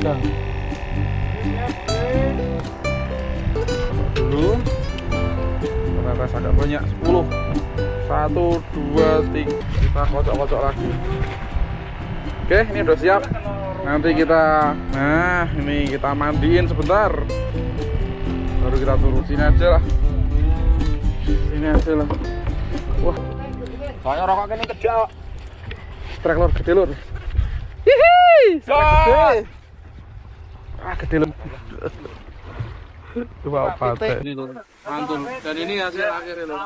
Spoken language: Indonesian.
pegang dulu. Kita tes agak banyak, 10. 1, 2, 3. Kita kocok-kocok lagi. Oke, ini udah siap. Nanti kita, nah ini kita mandiin sebentar. Baru kita turun. Sini aja lah. Sini aja lah. Wah, soalnya rokok ini kecil. Trek lor, gede lor. Hihi, gede. Ah, gede lor. Coba apa? Ini lor, mantul. Dan ini hasil akhirnya lor.